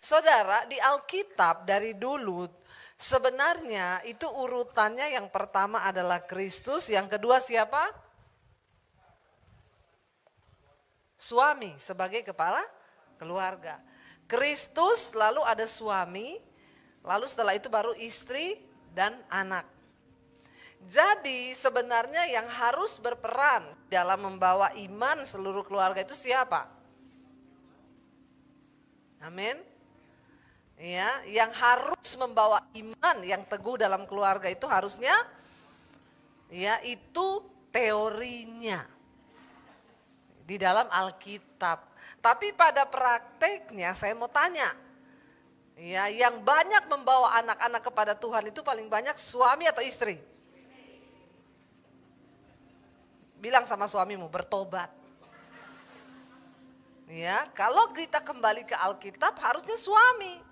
Saudara, di Alkitab dari dulu sebenarnya itu urutannya yang pertama adalah Kristus, yang kedua siapa? Suami sebagai kepala keluarga. Kristus lalu ada suami, lalu setelah itu baru istri dan anak. Jadi sebenarnya yang harus berperan dalam membawa iman seluruh keluarga itu siapa? Amin. Ya, yang harus membawa iman yang teguh dalam keluarga itu harusnya ya itu teorinya di dalam Alkitab. Tapi pada prakteknya saya mau tanya, ya yang banyak membawa anak-anak kepada Tuhan itu paling banyak suami atau istri? Bilang sama suamimu bertobat. Ya, kalau kita kembali ke Alkitab harusnya suami.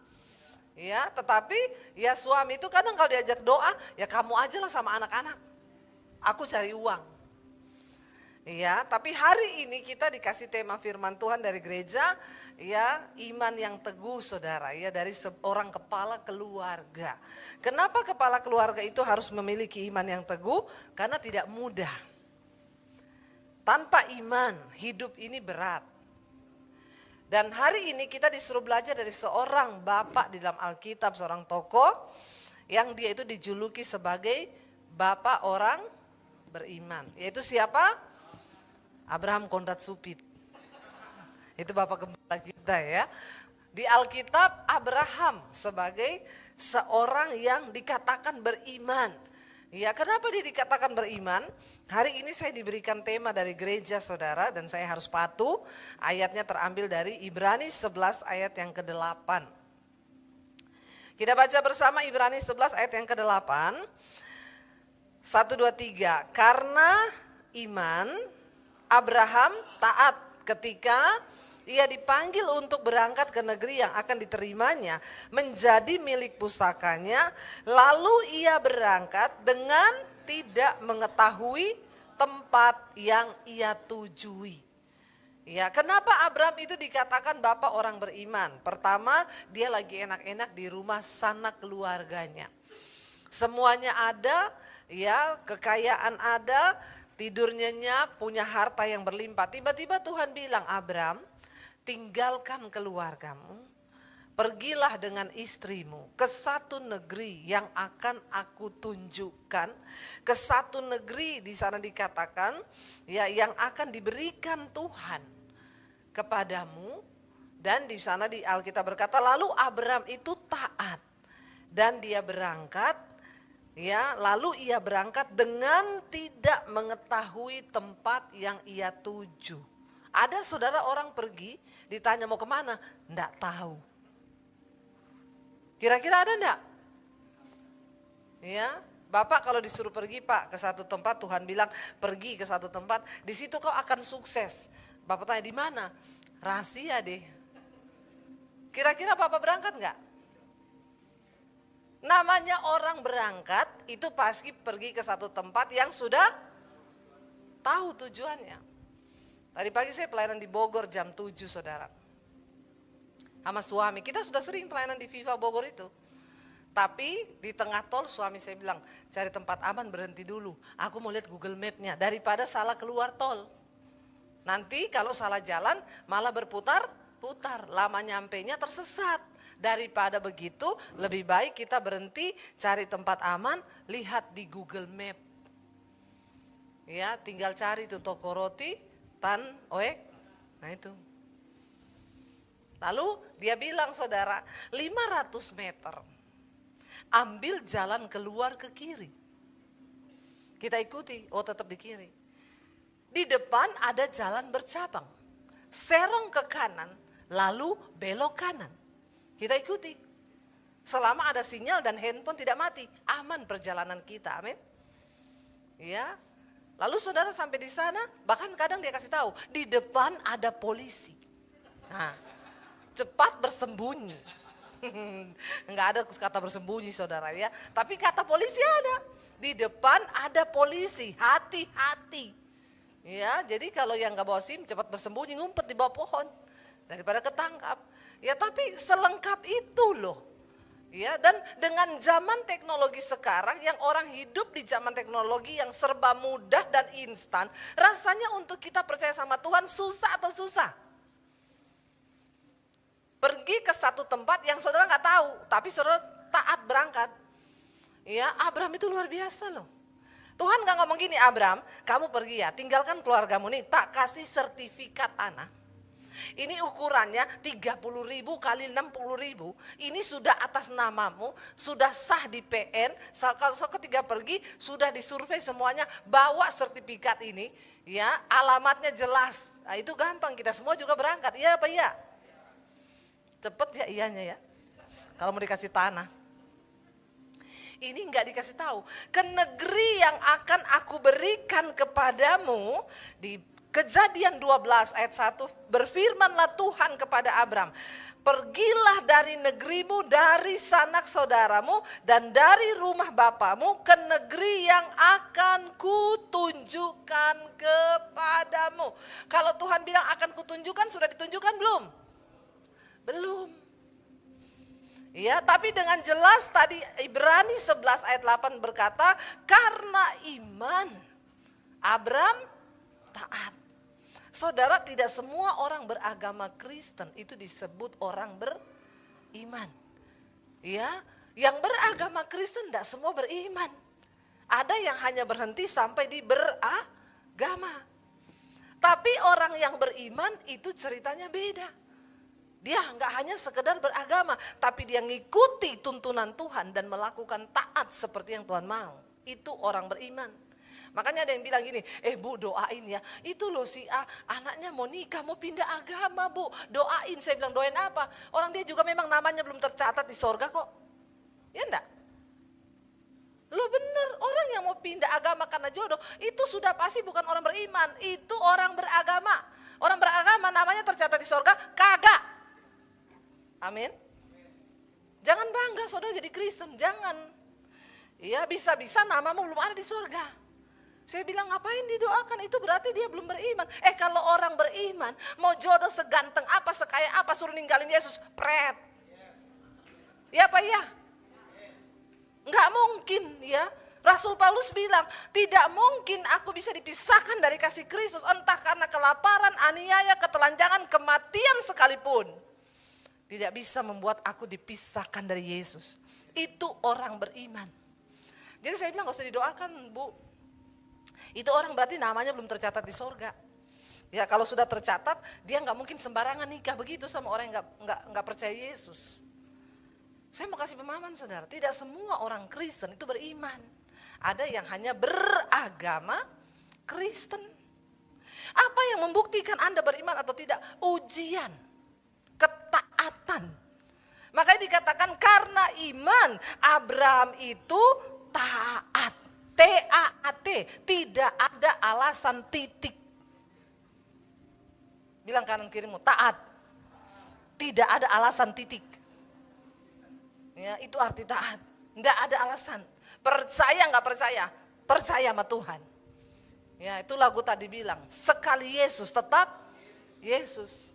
Ya, tetapi ya suami itu kadang kalau diajak doa, ya kamu aja lah sama anak-anak. Aku cari uang. Ya, tapi hari ini kita dikasih tema firman Tuhan dari gereja, ya iman yang teguh saudara, ya dari seorang kepala keluarga. Kenapa kepala keluarga itu harus memiliki iman yang teguh? Karena tidak mudah. Tanpa iman, hidup ini berat. Dan hari ini kita disuruh belajar dari seorang bapak di dalam Alkitab, seorang tokoh yang dia itu dijuluki sebagai bapak orang beriman. Yaitu siapa? Abraham Konrad Supit. Itu bapak gembala kita ya. Di Alkitab Abraham sebagai seorang yang dikatakan beriman. Ya, kenapa dia dikatakan beriman? Hari ini saya diberikan tema dari gereja saudara dan saya harus patuh. Ayatnya terambil dari Ibrani 11 ayat yang ke-8. Kita baca bersama Ibrani 11 ayat yang ke-8. 1, 2, 3. Karena iman Abraham taat ketika ia dipanggil untuk berangkat ke negeri yang akan diterimanya menjadi milik pusakanya, lalu ia berangkat dengan tidak mengetahui tempat yang ia tujui. Ya, kenapa Abraham itu dikatakan bapak orang beriman? Pertama, dia lagi enak-enak di rumah sanak keluarganya. Semuanya ada, ya, kekayaan ada, tidur nyenyak, punya harta yang berlimpah. Tiba-tiba Tuhan bilang, Abraham, tinggalkan keluargamu, pergilah dengan istrimu ke satu negeri yang akan aku tunjukkan, ke satu negeri di sana dikatakan ya yang akan diberikan Tuhan kepadamu. Dan di sana di Alkitab berkata lalu Abraham itu taat dan dia berangkat, ya lalu ia berangkat dengan tidak mengetahui tempat yang ia tuju. Ada saudara orang pergi, ditanya mau kemana? Enggak tahu. Kira-kira ada enggak? Ya, Bapak kalau disuruh pergi Pak ke satu tempat, Tuhan bilang pergi ke satu tempat, di situ kau akan sukses. Bapak tanya di mana? Rahasia deh. Kira-kira Bapak berangkat enggak? Namanya orang berangkat itu pasti pergi ke satu tempat yang sudah tahu tujuannya. Tadi pagi saya pelayanan di Bogor jam 7 saudara. Sama suami, kita sudah sering pelayanan di Viva Bogor itu. Tapi di tengah tol suami saya bilang, cari tempat aman berhenti dulu. Aku mau lihat Google Map-nya daripada salah keluar tol. Nanti kalau salah jalan malah berputar-putar, lama nyampenya tersesat. Daripada begitu lebih baik kita berhenti cari tempat aman, lihat di Google Map. Ya tinggal cari tuh toko roti, Tan Oek, nah itu. Lalu dia bilang saudara 500 meter ambil jalan keluar ke kiri. Kita ikuti, oh tetap di kiri. Di depan ada jalan bercabang, serong ke kanan lalu belok kanan. Kita ikuti. Selama ada sinyal dan handphone tidak mati, aman perjalanan kita, amin. Ya. Lalu saudara sampai di sana, bahkan kadang dia kasih tahu, di depan ada polisi. Nah, cepat bersembunyi. Enggak ada kata bersembunyi saudara ya, tapi kata polisi ada. Di depan ada polisi, hati-hati. Ya, jadi kalau yang enggak bawa SIM cepat bersembunyi, ngumpet di bawah pohon. daripada ketangkap. Ya tapi selengkap itu loh. Ya, dan dengan zaman teknologi sekarang yang orang hidup di zaman teknologi yang serba mudah dan instan, rasanya untuk kita percaya sama Tuhan susah atau susah? Pergi ke satu tempat yang saudara nggak tahu, tapi saudara taat berangkat. Ya, Abraham itu luar biasa loh. Tuhan nggak ngomong gini, Abraham, kamu pergi ya, tinggalkan keluargamu nih, tak kasih sertifikat tanah. Ini ukurannya 30.000 kali 60.000. Ini sudah atas namamu, sudah sah di PN. Kalau ketika pergi sudah disurvei semuanya, bawa sertifikat ini, ya, alamatnya jelas. Nah, itu gampang, kita semua juga berangkat. Iya apa iya? Cepet ya iyanya ya. Kalau mau dikasih tanah. Ini enggak dikasih tahu. Ke negeri yang akan aku berikan kepadamu, di Kejadian 12 ayat 1, berfirmanlah Tuhan kepada Abram, pergilah dari negerimu, dari sanak saudaramu, dan dari rumah bapamu ke negeri yang akan kutunjukkan kepadamu. Kalau Tuhan bilang akan kutunjukkan, sudah ditunjukkan belum? Belum. Ya, tapi dengan jelas tadi Ibrani 11 ayat 8 berkata, karena iman Abram taat. Saudara, tidak semua orang beragama Kristen itu disebut orang beriman. Ya, yang beragama Kristen tidak semua beriman. Ada yang hanya berhenti sampai di beragama. Tapi orang yang beriman itu ceritanya beda. Dia nggak hanya sekedar beragama, tapi dia ngikuti tuntunan Tuhan dan melakukan taat seperti yang Tuhan mau. Itu orang beriman. Makanya ada yang bilang gini, Bu doain ya, itu loh si A anaknya mau nikah, mau pindah agama Bu, doain. Saya bilang doain apa? Orang dia juga memang namanya belum tercatat di sorga kok. Ya enggak? Lo bener, orang yang mau pindah agama karena jodoh, itu sudah pasti bukan orang beriman, itu orang beragama. Orang beragama namanya tercatat di sorga, kagak. Amin. Jangan bangga saudara jadi Kristen, jangan. Ya bisa-bisa namamu belum ada di sorga. Saya bilang ngapain didoakan, itu berarti dia belum beriman. Kalau orang beriman mau jodoh seganteng apa, sekaya apa, suruh ninggalin Yesus, pret. Ya apa ya? Enggak mungkin ya. Rasul Paulus bilang, tidak mungkin aku bisa dipisahkan dari kasih Kristus, entah karena kelaparan, aniaya, ketelanjangan, kematian sekalipun. Tidak bisa membuat aku dipisahkan dari Yesus. Itu orang beriman. Jadi saya bilang gak usah didoakan Bu. Itu orang berarti namanya belum tercatat di sorga. Ya kalau sudah tercatat, dia nggak mungkin sembarangan nikah begitu sama orang yang nggak percaya Yesus. Saya mau kasih pemahaman saudara, tidak semua orang Kristen itu beriman. Ada yang hanya beragama Kristen. Apa yang membuktikan Anda beriman atau tidak? Ujian, ketaatan. Makanya dikatakan karena iman Abraham itu taat. T-A-A-T, tidak ada alasan titik. Bilang kanan kirimu, taat. Tidak ada alasan titik. Ya, itu arti taat. Enggak ada alasan. Percaya enggak percaya? Percaya sama Tuhan. Ya, itu lagu tadi bilang, sekali Yesus tetap Yesus.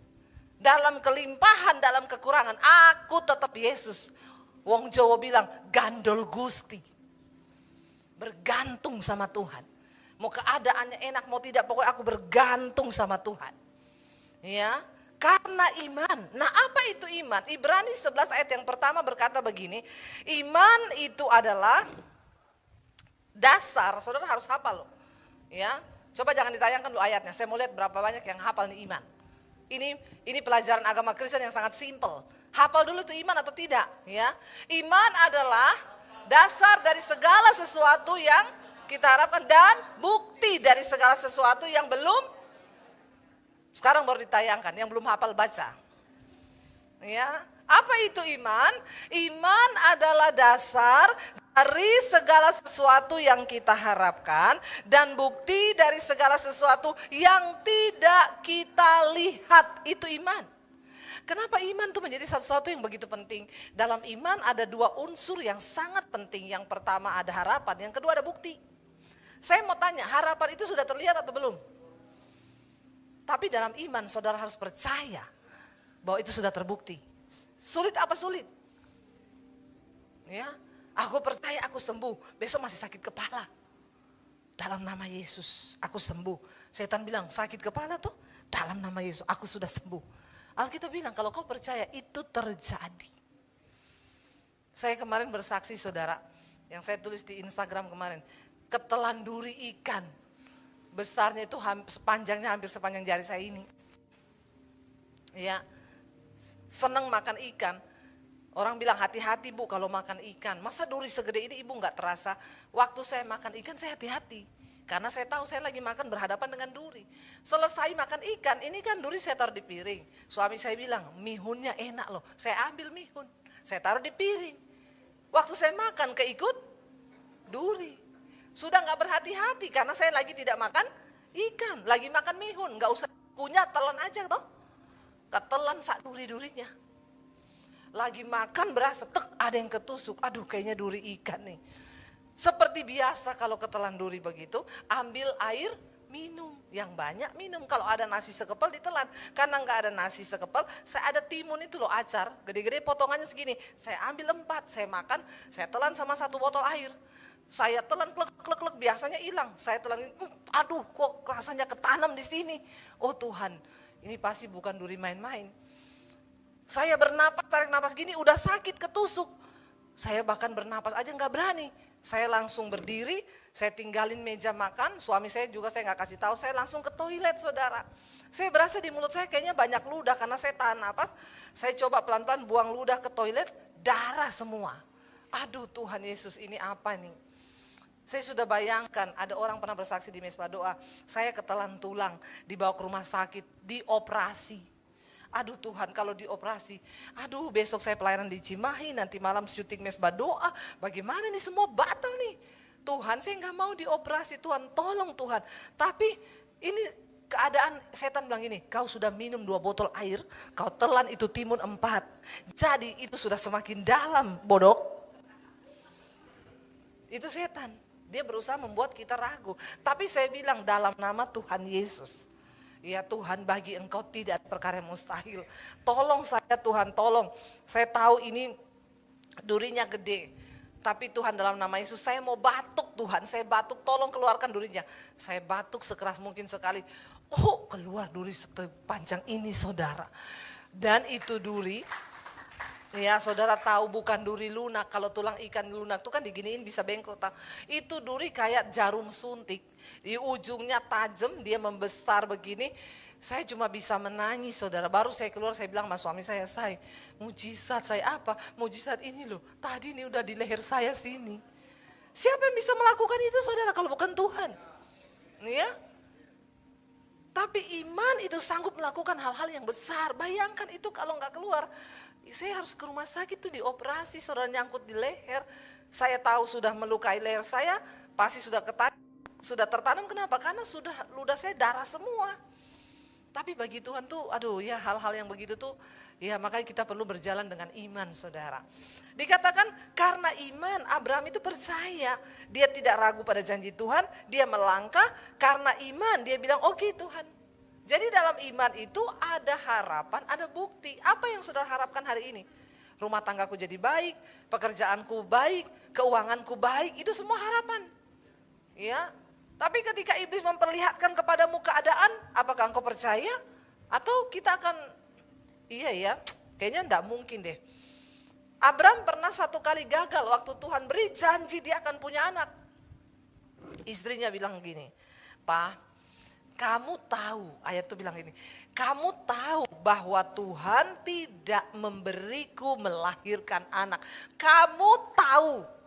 Dalam kelimpahan, dalam kekurangan, aku tetap Yesus. Wong Jawa bilang, gandol Gusti. Bergantung sama Tuhan. Mau keadaannya enak mau tidak, pokoknya aku bergantung sama Tuhan. Ya, karena iman. Nah, apa itu iman? Ibrani 11 ayat yang pertama berkata begini, iman itu adalah dasar. Saudara harus hafal loh. Ya, coba jangan ditayangkan dulu ayatnya. Saya mau lihat berapa banyak yang hafal nih iman. Ini pelajaran agama Kristen yang sangat simpel. Hafal dulu itu iman atau tidak, ya. Iman adalah dasar dari segala sesuatu yang kita harapkan dan bukti dari segala sesuatu yang belum, sekarang baru ditayangkan, yang belum hafal baca. Ya, apa itu iman? Iman adalah dasar dari segala sesuatu yang kita harapkan dan bukti dari segala sesuatu yang tidak kita lihat. Itu iman. Kenapa iman itu menjadi sesuatu yang begitu penting? Dalam iman ada dua unsur yang sangat penting. Yang pertama ada harapan, yang kedua ada bukti. Saya mau tanya, harapan itu sudah terlihat atau belum? Tapi dalam iman saudara harus percaya bahwa itu sudah terbukti. Sulit apa sulit? Ya, aku percaya aku sembuh, besok masih sakit kepala. Dalam nama Yesus aku sembuh. Setan bilang sakit kepala tuh, dalam nama Yesus aku sudah sembuh. Alkitab bilang kalau kau percaya itu terjadi. Saya kemarin bersaksi saudara, yang saya tulis di Instagram kemarin, ketelan duri ikan. Besarnya itu panjangnya hampir sepanjang jari saya ini. Ya, senang makan ikan. Orang bilang hati-hati bu kalau makan ikan. Masa duri segede ini ibu gak terasa? Waktu saya makan ikan saya hati-hati. Karena saya tahu saya lagi makan berhadapan dengan duri. Selesai makan ikan, ini kan duri saya taruh di piring. Suami saya bilang, mihunnya enak loh. Saya ambil mihun, saya taruh di piring. Waktu saya makan keikut duri. Sudah gak berhati-hati karena saya lagi tidak makan ikan. Lagi makan mihun, gak usah kunyah, telan aja toh. Ketelan sak duri-durinya. Lagi makan berasa ada yang ketusuk. Aduh kayaknya duri ikan nih. Seperti biasa kalau ketelan duri begitu, ambil air minum. Yang banyak minum. Kalau ada nasi sekepal ditelan. Karena nggak ada nasi sekepal, saya ada timun itu loh acar. Gede-gede potongannya segini. Saya ambil 4, saya makan, saya telan sama 1 botol air. Saya telan klek, biasanya hilang. Saya telan, aduh kok rasanya ketanam di sini. Oh Tuhan, ini pasti bukan duri main-main. Saya bernapas, tarik napas gini udah sakit ketusuk. Saya bahkan bernapas aja nggak berani. Saya langsung berdiri, saya tinggalin meja makan. Suami saya juga saya nggak kasih tahu. Saya langsung ke toilet saudara. Saya berasa di mulut saya kayaknya banyak ludah karena saya tahan napas. Saya coba pelan-pelan buang ludah ke toilet, darah semua. Aduh Tuhan Yesus ini apa nih? Saya sudah bayangkan ada orang pernah bersaksi di Mesbah Doa. Saya ketelan tulang, dibawa ke rumah sakit, dioperasi. Aduh Tuhan kalau dioperasi, aduh besok saya pelayanan di Cimahi, nanti malam syuting Mesbah Doa, bagaimana nih semua batal nih. Tuhan saya gak mau dioperasi, Tuhan tolong Tuhan. Tapi ini keadaan setan bilang gini, kau sudah minum 2 botol air, kau telan itu timun 4. Jadi itu sudah semakin dalam bodoh. Itu setan, dia berusaha membuat kita ragu. Tapi saya bilang dalam nama Tuhan Yesus. Ya Tuhan bagi engkau tidak ada perkara yang mustahil. Tolong saya Tuhan tolong. Saya tahu ini durinya gede. Tapi Tuhan dalam nama Yesus saya mau batuk Tuhan. Saya batuk tolong keluarkan durinya. Saya batuk sekeras mungkin sekali. Oh keluar duri sepanjang ini saudara. Dan itu duri. Ya saudara tahu bukan duri lunak. Kalau tulang ikan lunak itu kan diginiin bisa bengkok. Itu duri kayak jarum suntik. Di ujungnya tajam, dia membesar begini. Saya cuma bisa menangis saudara. Baru saya keluar saya bilang sama suami saya mujizat saya apa? Mujizat ini loh. Tadi ini udah di leher saya sini. Siapa yang bisa melakukan itu saudara kalau bukan Tuhan? Ya. Tapi iman itu sanggup melakukan hal-hal yang besar. Bayangkan itu kalau nggak keluar. Saya harus ke rumah sakit tuh dioperasi, saudara nyangkut di leher. Saya tahu sudah melukai leher saya, pasti sudah tertanam. Kenapa? Karena sudah ludah saya darah semua. Tapi bagi Tuhan tuh, aduh ya hal-hal yang begitu tuh, ya makanya kita perlu berjalan dengan iman saudara. Dikatakan karena iman Abraham itu percaya, dia tidak ragu pada janji Tuhan, dia melangkah karena iman, dia bilang oke Tuhan. Jadi dalam iman itu ada harapan, ada bukti. Apa yang saudara harapkan hari ini? Rumah tanggaku jadi baik, pekerjaanku baik, keuanganku baik, itu semua harapan. Ya. Tapi ketika iblis memperlihatkan kepadamu keadaan, apakah engkau percaya? Atau kita akan, iya ya, kayaknya enggak mungkin deh. Abraham pernah 1 kali gagal waktu Tuhan beri janji dia akan punya anak. Istrinya bilang gini, Pak, kamu tahu, ayat itu bilang ini, kamu tahu bahwa Tuhan tidak memberiku melahirkan anak. Kamu tahu.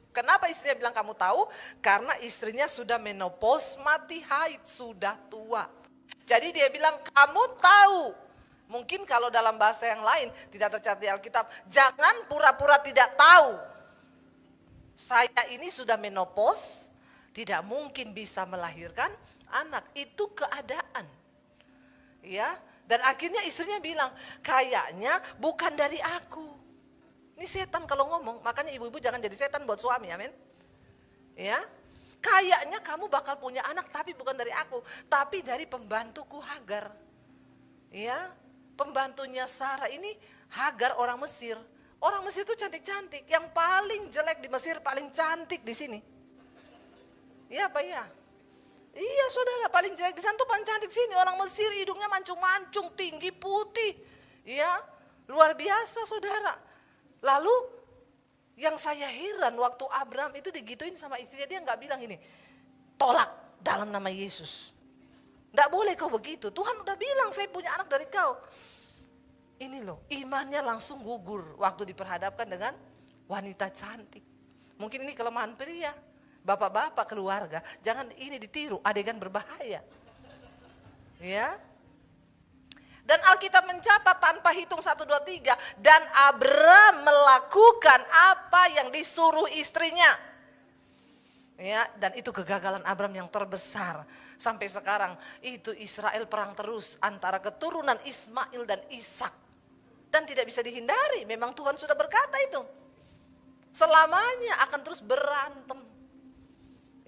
Kenapa istrinya bilang kamu tahu? Karena istrinya sudah menopause, mati haid, sudah tua. Jadi dia bilang kamu tahu. Mungkin kalau dalam bahasa yang lain tidak tercatat di Alkitab, jangan pura-pura tidak tahu. Saya ini sudah menopause, tidak mungkin bisa melahirkan anak, itu keadaan. Ya, dan akhirnya istrinya bilang, kayaknya bukan dari aku. Ini setan kalau ngomong, makanya ibu-ibu jangan jadi setan buat suami, amin. Ya, kayaknya kamu bakal punya anak tapi bukan dari aku, tapi dari pembantuku Hagar. Ya, pembantunya Sarah ini Hagar orang Mesir. Orang Mesir itu cantik-cantik, yang paling jelek di Mesir paling cantik di sini. Iya apa ya? Iya saudara, paling jelek di sana tuh paling cantik sini. Orang Mesir hidungnya mancung-mancung, tinggi, putih. Iya, luar biasa saudara. Lalu yang saya heran waktu Abraham itu digituin sama istrinya, dia nggak bilang ini, tolak dalam nama Yesus. Nggak boleh kau begitu, Tuhan udah bilang saya punya anak dari kau. Ini loh, imannya langsung gugur waktu diperhadapkan dengan wanita cantik. Mungkin ini kelemahan pria. Bapak-bapak keluarga, jangan ini ditiru, adegan berbahaya. Ya. Dan Alkitab mencatat tanpa hitung 1, 2, 3. Dan Abraham melakukan apa yang disuruh istrinya. Ya, dan itu kegagalan Abraham yang terbesar. Sampai sekarang itu Israel perang terus antara keturunan Ismail dan Ishak. Dan tidak bisa dihindari, memang Tuhan sudah berkata itu. Selamanya akan terus berantem.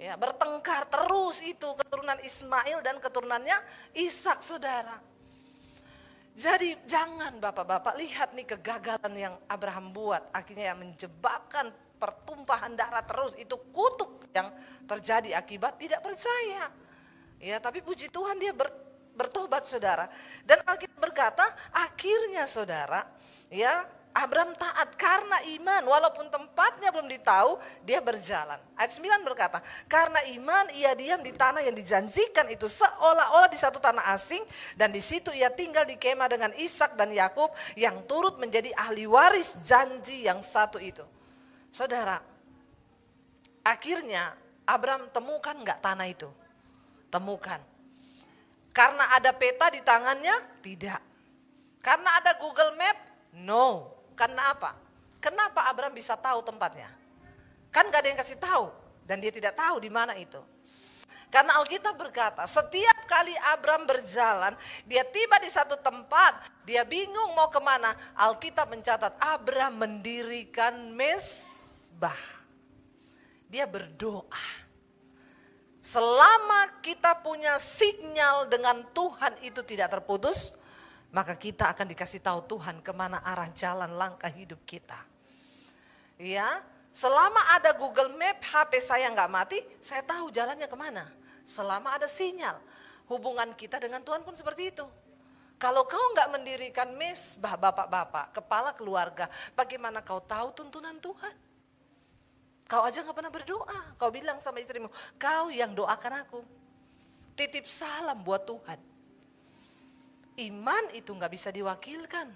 Ya, bertengkar terus itu keturunan Ismail dan keturunannya Ishak saudara. Jadi jangan bapak-bapak lihat nih kegagalan yang Abraham buat. Akhirnya yang menyebabkan pertumpahan darah terus, itu kutuk yang terjadi akibat tidak percaya. Ya, tapi puji Tuhan dia bertobat saudara. Dan Alkitab berkata akhirnya saudara, ya Abraham taat karena iman, walaupun tempatnya belum ditahu, dia berjalan. Ayat 9 berkata, karena iman ia diam di tanah yang dijanjikan itu seolah-olah di satu tanah asing, dan di situ ia tinggal di kemah dengan Ishak dan Yakub yang turut menjadi ahli waris janji yang satu itu. Saudara, akhirnya Abraham temukan enggak tanah itu? Temukan. Karena ada peta di tangannya? Tidak. Karena ada Google Map? No. Karena apa? Kenapa Abraham bisa tahu tempatnya? Kan gak ada yang kasih tahu. Dan dia tidak tahu di mana itu. Karena Alkitab berkata setiap kali Abraham berjalan, dia tiba di satu tempat, dia bingung mau kemana. Alkitab mencatat Abraham mendirikan mezbah. Dia berdoa. Selama kita punya sinyal dengan Tuhan itu tidak terputus, maka kita akan dikasih tahu Tuhan kemana arah jalan langkah hidup kita. Ya, selama ada Google Map, HP saya nggak mati, saya tahu jalannya kemana. Selama ada sinyal, hubungan kita dengan Tuhan pun seperti itu. Kalau kau nggak mendirikan mezbah bapak-bapak, kepala keluarga, bagaimana kau tahu tuntunan Tuhan? Kau aja nggak pernah berdoa. Kau bilang sama istrimu, kau yang doakan aku. Titip salam buat Tuhan. Iman itu nggak bisa diwakilkan.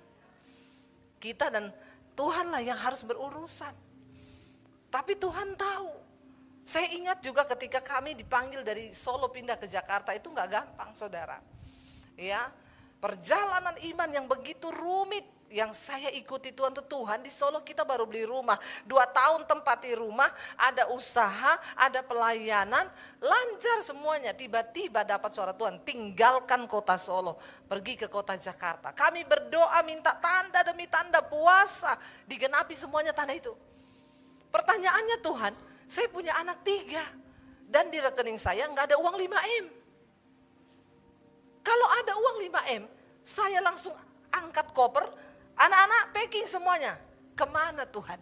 Kita dan Tuhanlah yang harus berurusan. Tapi Tuhan tahu. Saya ingat juga ketika kami dipanggil dari Solo pindah ke Jakarta, itu nggak gampang saudara. Ya, perjalanan iman yang begitu rumit. Yang saya ikuti Tuhan di Solo kita baru beli rumah. 2 tahun tempati rumah, ada usaha, ada pelayanan, lancar semuanya. Tiba-tiba dapat suara Tuhan, tinggalkan kota Solo, pergi ke kota Jakarta. Kami berdoa minta tanda demi tanda, puasa, digenapi semuanya tanda itu. Pertanyaannya Tuhan, saya punya anak 3 dan di rekening saya nggak ada uang 5M. Kalau ada uang 5M, saya langsung angkat koper, anak-anak packing semuanya. Kemana Tuhan?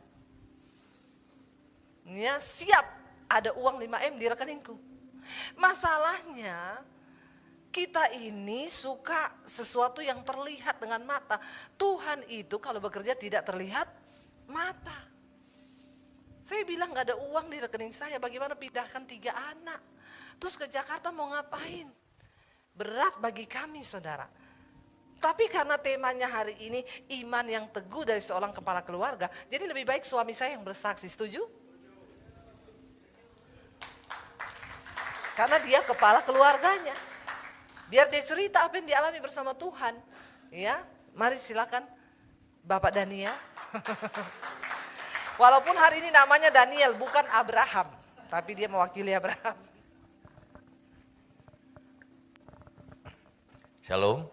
Ya, siap ada uang 5M di rekeningku. Masalahnya kita ini suka sesuatu yang terlihat dengan mata. Tuhan itu kalau bekerja tidak terlihat mata. Saya bilang gak ada uang di rekening saya, bagaimana pindahkan 3 anak. Terus ke Jakarta mau ngapain? Berat bagi kami saudara. Tapi karena temanya hari ini iman yang teguh dari seorang kepala keluarga, jadi lebih baik suami saya yang bersaksi, setuju? Karena dia kepala keluarganya. Biar dia cerita apa yang dialami bersama Tuhan. Ya, mari silakan Bapak Daniel. Walaupun hari ini namanya Daniel bukan Abraham, tapi dia mewakili Abraham. Shalom.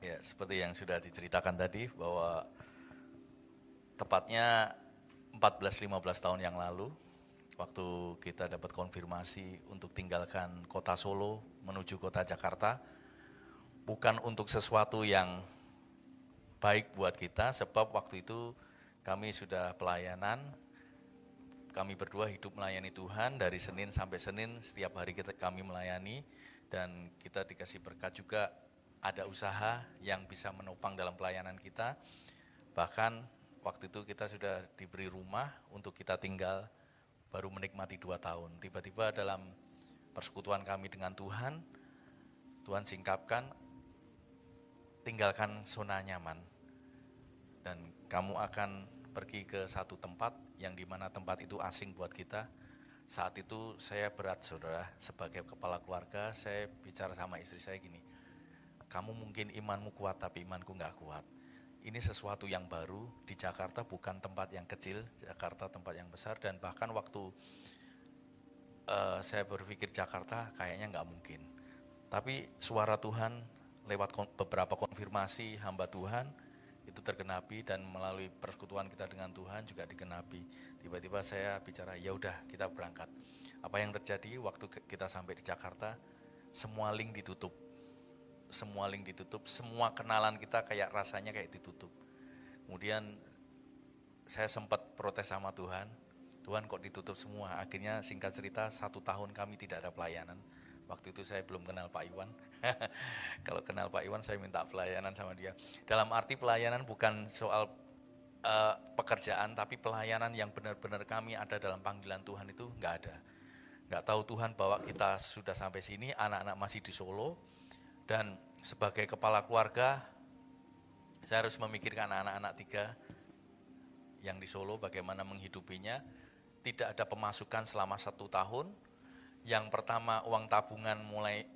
Ya, seperti yang sudah diceritakan tadi bahwa tepatnya 14-15 tahun yang lalu waktu kita dapat konfirmasi untuk tinggalkan kota Solo menuju kota Jakarta, bukan untuk sesuatu yang baik buat kita, sebab waktu itu kami sudah pelayanan, kami berdua hidup melayani Tuhan dari Senin sampai Senin, setiap hari kami melayani, dan kita dikasih berkat juga, ada usaha yang bisa menopang dalam pelayanan kita. Bahkan waktu itu kita sudah diberi rumah untuk kita tinggal, baru menikmati 2 tahun. Tiba-tiba dalam persekutuan kami dengan Tuhan, Tuhan singkapkan, tinggalkan zona nyaman. Dan kamu akan pergi ke satu tempat yang dimana tempat itu asing buat kita. Saat itu saya berat, saudara, sebagai kepala keluarga, saya bicara sama istri saya gini, kamu mungkin imanmu kuat tapi imanku gak kuat. Ini sesuatu yang baru, di Jakarta bukan tempat yang kecil, Jakarta tempat yang besar, dan bahkan waktu saya berpikir Jakarta kayaknya gak mungkin. Tapi suara Tuhan lewat beberapa konfirmasi hamba Tuhan, itu tergenapi, dan melalui persekutuan kita dengan Tuhan juga digenapi. Tiba-tiba saya bicara, ya udah kita berangkat. Apa yang terjadi waktu kita sampai di Jakarta, semua link ditutup. Semua kenalan kita kayak rasanya kayak ditutup. Kemudian saya sempat protes sama Tuhan, Tuhan kok ditutup semua. Akhirnya singkat cerita 1 tahun kami tidak ada pelayanan. Waktu itu saya belum kenal Pak Iwan. Kalau kenal Pak Iwan saya minta pelayanan sama dia. Dalam arti pelayanan bukan soal pekerjaan, tapi pelayanan yang benar-benar kami ada dalam panggilan Tuhan itu nggak ada. Nggak tahu Tuhan bawa kita sudah sampai sini, anak-anak masih di Solo. Dan sebagai kepala keluarga, saya harus memikirkan anak-anak 3 yang di Solo, bagaimana menghidupinya. Tidak ada pemasukan selama 1 tahun. Yang pertama, uang tabungan mulai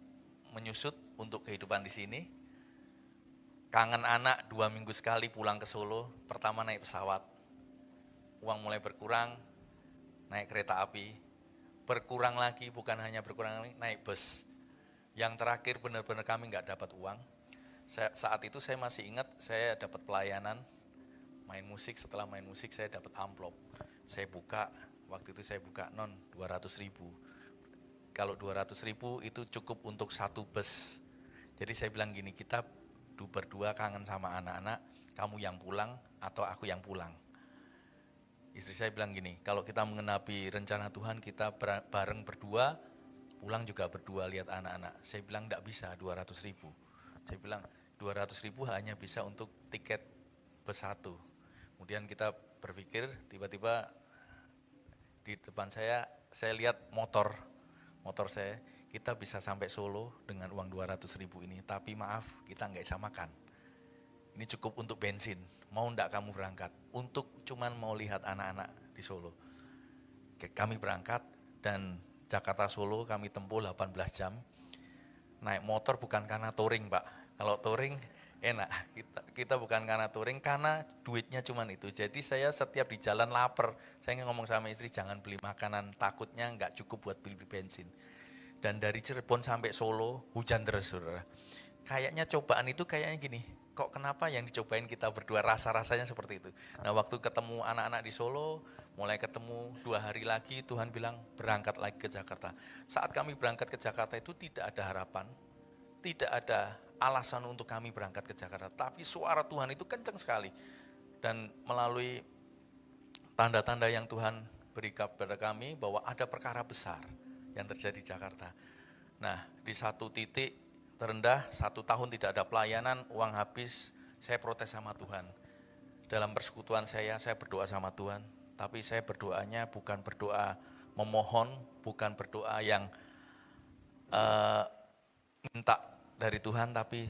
menyusut untuk kehidupan di sini. Kangen anak, 2 minggu sekali pulang ke Solo, pertama naik pesawat. Uang mulai berkurang, naik kereta api. Berkurang lagi, bukan hanya berkurang lagi, naik bus. Yang terakhir benar-benar kami nggak dapat uang. Saat itu saya masih ingat, saya dapat pelayanan main musik. Setelah main musik saya dapat amplop. Saya buka, waktu itu saya buka 200.000. Kalau 200.000 itu cukup untuk 1 bus. Jadi saya bilang gini, kita berdua kangen sama anak-anak, kamu yang pulang atau aku yang pulang. Istri saya bilang gini, kalau kita mengenapi rencana Tuhan, kita bareng berdua, pulang juga berdua lihat anak-anak. Saya bilang enggak bisa 200.000. Saya bilang 200.000 hanya bisa untuk tiket bus 1. Kemudian kita berpikir, tiba-tiba di depan saya lihat motor saya, kita bisa sampai Solo dengan uang 200.000 ini, tapi maaf kita nggak bisa makan. Ini cukup untuk bensin, mau enggak kamu berangkat? Untuk cuman mau lihat anak-anak di Solo. Kami berangkat, dan Jakarta Solo kami tempuh 18 jam. Naik motor bukan karena touring, Pak. Kalau touring enak, kita bukan karena touring, karena duitnya cuman itu. Jadi saya setiap di jalan lapar, saya ngomong sama istri jangan beli makanan, takutnya nggak cukup buat beli bensin. Dan dari Cirebon sampai Solo hujan terus, saudara. Kayaknya cobaan itu kayaknya gini, kok kenapa yang dicobain kita berdua, rasa-rasanya seperti itu. Nah waktu ketemu anak-anak di Solo, mulai ketemu 2 hari lagi, Tuhan bilang berangkat lagi ke Jakarta. Saat kami berangkat ke Jakarta itu tidak ada harapan, tidak ada alasan untuk kami berangkat ke Jakarta, tapi suara Tuhan itu kencang sekali. Dan melalui tanda-tanda yang Tuhan berikan kepada kami bahwa ada perkara besar yang terjadi di Jakarta. Nah di satu titik terendah, 1 tahun tidak ada pelayanan, uang habis, saya protes sama Tuhan. Dalam persekutuan saya berdoa sama Tuhan, tapi saya berdoanya bukan berdoa memohon, bukan berdoa yang minta dari Tuhan, tapi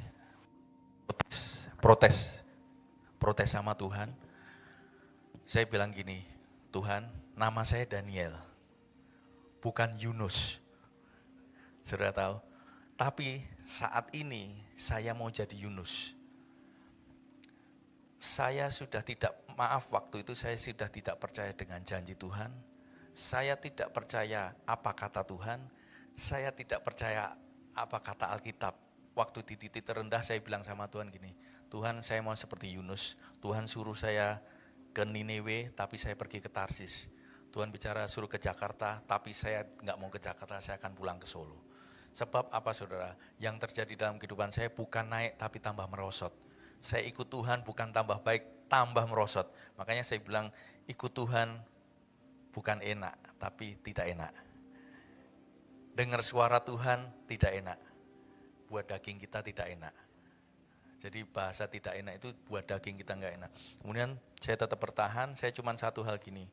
protes sama Tuhan. Saya bilang gini, Tuhan, nama saya Daniel, bukan Yunus. Saudara tahu? Tapi saat ini saya mau jadi Yunus. Saya sudah tidak, maaf waktu itu saya sudah tidak percaya dengan janji Tuhan. Saya tidak percaya apa kata Tuhan. Saya tidak percaya apa kata Alkitab. Waktu di titik terendah saya bilang sama Tuhan gini, Tuhan saya mau seperti Yunus. Tuhan suruh saya ke Niniwe tapi saya pergi ke Tarsis. Tuhan bicara suruh ke Jakarta tapi saya nggak mau ke Jakarta, saya akan pulang ke Solo. Sebab apa saudara? Yang terjadi dalam kehidupan saya bukan naik tapi tambah merosot. Saya ikut Tuhan bukan tambah baik, tambah merosot. Makanya saya bilang ikut Tuhan bukan enak, tapi tidak enak. Dengar suara Tuhan tidak enak. Buat daging kita tidak enak. Jadi bahasa tidak enak itu buat daging kita enggak enak. Kemudian saya tetap bertahan, saya cuma satu hal gini.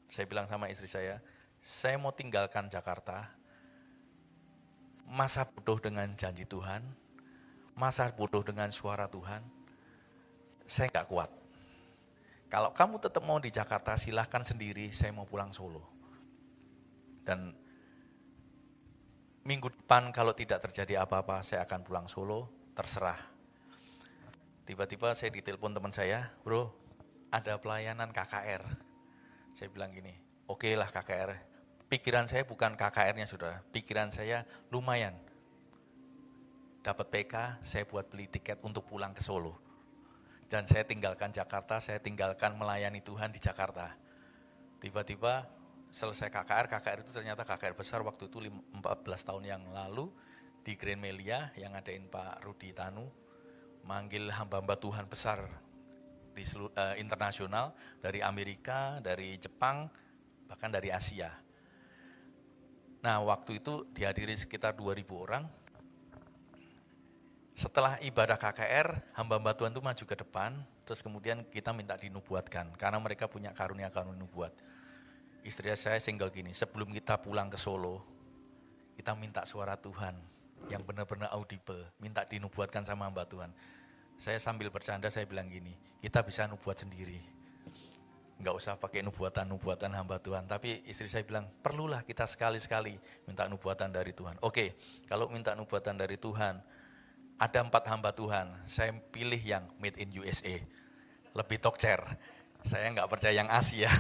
Saya bilang sama istri saya mau tinggalkan Jakarta, masa bodoh dengan janji Tuhan, masa bodoh dengan suara Tuhan, saya enggak kuat. Kalau kamu tetap mau di Jakarta, silahkan sendiri, saya mau pulang Solo. Dan minggu depan kalau tidak terjadi apa-apa, saya akan pulang Solo, terserah. Tiba-tiba saya ditelepon teman saya, bro, ada pelayanan KKR. Saya bilang gini, oke lah KKR. Pikiran saya bukan KKR-nya saudara, pikiran saya lumayan. Dapat PK, saya buat beli tiket untuk pulang ke Solo. Dan saya tinggalkan Jakarta, saya tinggalkan melayani Tuhan di Jakarta. Tiba-tiba selesai KKR itu ternyata KKR besar waktu itu 14 tahun yang lalu di Grand Melia yang ngadain Pak Rudi Tanu, manggil hamba-hamba Tuhan besar di internasional, dari Amerika, dari Jepang, bahkan dari Asia. Nah waktu itu dihadiri sekitar 2.000 orang. Setelah ibadah KKR, hamba-hamba Tuhan itu maju ke depan, terus kemudian kita minta dinubuatkan, karena mereka punya karunia-karunia nubuat. Istri saya single gini, sebelum kita pulang ke Solo, kita minta suara Tuhan yang benar-benar audible, minta dinubuatkan sama hamba Tuhan. Saya sambil bercanda, saya bilang gini, kita bisa nubuat sendiri. Enggak usah pakai nubuatan-nubuatan hamba Tuhan. Tapi istri saya bilang, perlulah kita sekali-sekali minta nubuatan dari Tuhan. Oke, kalau minta nubuatan dari Tuhan, ada 4 hamba Tuhan, saya pilih yang made in USA. Lebih tokcer. Saya enggak percaya yang Asia.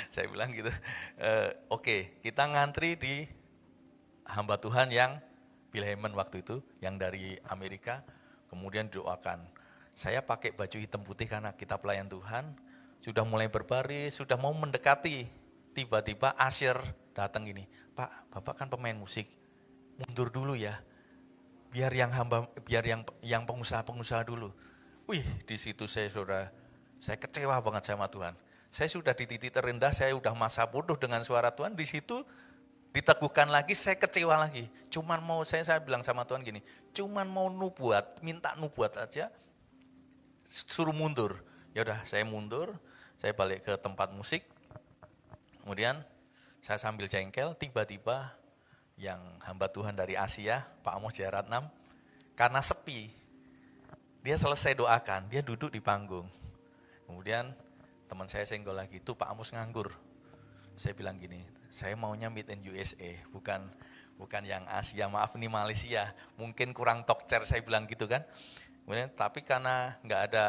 Saya bilang gitu. Oke, kita ngantri di hamba Tuhan yang Bill Heyman waktu itu, yang dari Amerika. Kemudian doakan, saya pakai baju hitam putih karena kita pelayan Tuhan, sudah mulai berbaris, sudah mau mendekati, tiba-tiba Asher datang gini, Pak, Bapak kan pemain musik, mundur dulu ya, biar yang pengusaha-pengusaha dulu. Wih, di situ saya kecewa banget sama Tuhan. Saya sudah di titik terendah, saya sudah masa bodoh dengan suara Tuhan, di situ diteguhkan lagi, saya kecewa lagi. Cuman mau saya bilang sama Tuhan gini, cuman mau nubuat, minta nubuat aja, suruh mundur. Ya udah, saya mundur, saya balik ke tempat musik. Kemudian saya sambil jengkel, tiba-tiba yang hamba Tuhan dari Asia, Pak Amos Jayaratnam, karena sepi, dia selesai doakan, dia duduk di panggung. Kemudian teman saya senggol lagi, tuh Pak Amos nganggur. Saya bilang gini, saya maunya made in USA, bukan yang Asia, maaf ini Malaysia, mungkin kurang tokcer, saya bilang gitu kan. Kemudian tapi karena nggak ada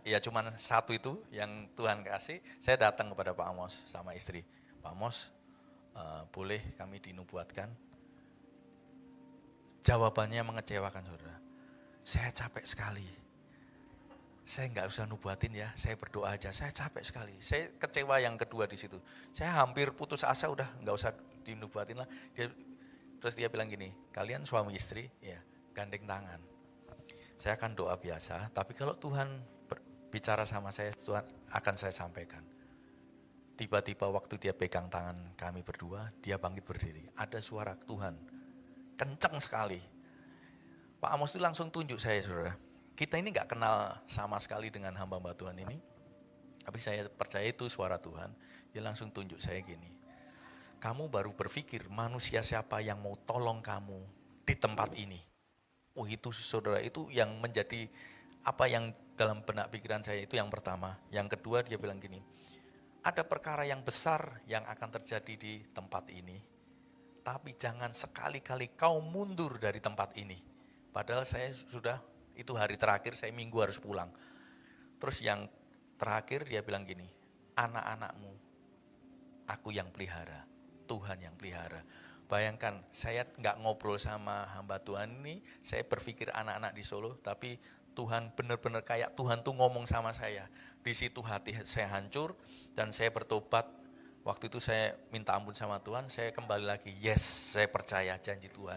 ya cuman satu itu yang Tuhan kasih, saya datang kepada Pak Amos sama istri. Pak Amos, boleh kami dinubuatkan? Jawabannya mengecewakan saudara. Saya capek sekali. Saya nggak usah nubuatin ya, saya berdoa aja. Saya capek sekali. Saya kecewa yang kedua di situ. Saya hampir putus asa, udah nggak usah dinubuatin lah. Terus dia bilang gini, kalian suami istri, ya gandeng tangan. Saya akan doa biasa, tapi kalau Tuhan bicara sama saya, Tuhan akan saya sampaikan. Tiba-tiba waktu dia pegang tangan kami berdua, dia bangkit berdiri. Ada suara Tuhan, kencang sekali. Pak Amos itu langsung tunjuk saya saudara. Kita ini gak kenal sama sekali dengan hamba-hamba Tuhan ini. Tapi saya percaya itu suara Tuhan. Dia langsung tunjuk saya gini. Kamu baru berpikir manusia siapa yang mau tolong kamu di tempat ini. Oh itu saudara, itu yang menjadi apa yang dalam benak pikiran saya itu yang pertama. Yang kedua dia bilang gini. Ada perkara yang besar yang akan terjadi di tempat ini. Tapi jangan sekali-kali kau mundur dari tempat ini. Padahal saya sudah, itu hari terakhir, saya minggu harus pulang. Terus yang terakhir dia bilang gini, anak-anakmu aku yang pelihara, Tuhan yang pelihara. Bayangkan saya nggak ngobrol sama hamba Tuhan ini, saya berpikir anak-anak di Solo, tapi Tuhan benar-benar kayak Tuhan tuh ngomong sama saya. Di situ hati saya hancur dan saya bertobat. Waktu itu saya minta ampun sama Tuhan, saya kembali lagi, yes, saya percaya janji Tuhan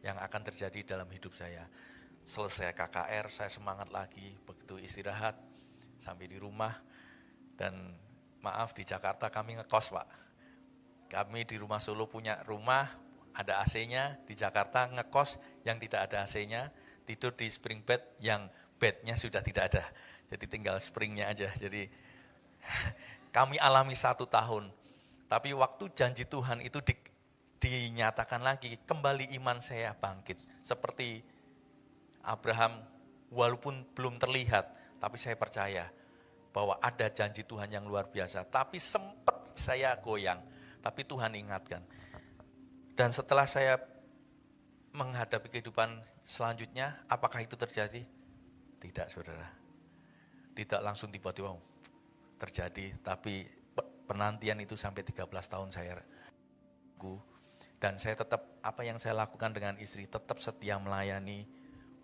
yang akan terjadi dalam hidup saya. Selesai KKR, saya semangat lagi, begitu istirahat, sampai di rumah, dan maaf di Jakarta kami ngekos Pak. Kami di rumah Solo punya rumah, ada AC-nya, di Jakarta ngekos yang tidak ada AC-nya, tidur di spring bed yang bednya sudah tidak ada. Jadi tinggal springnya aja, jadi kami alami 1 tahun. Tapi waktu janji Tuhan itu dinyatakan lagi, kembali iman saya bangkit. Seperti Abraham, walaupun belum terlihat, tapi saya percaya bahwa ada janji Tuhan yang luar biasa. Tapi sempat saya goyang, tapi Tuhan ingatkan. Dan setelah saya menghadapi kehidupan selanjutnya, apakah itu terjadi? Tidak, saudara. Tidak langsung tiba-tiba terjadi, tapi penantian itu sampai 13 tahun saya ragu. Dan saya tetap, apa yang saya lakukan dengan istri, tetap setia melayani.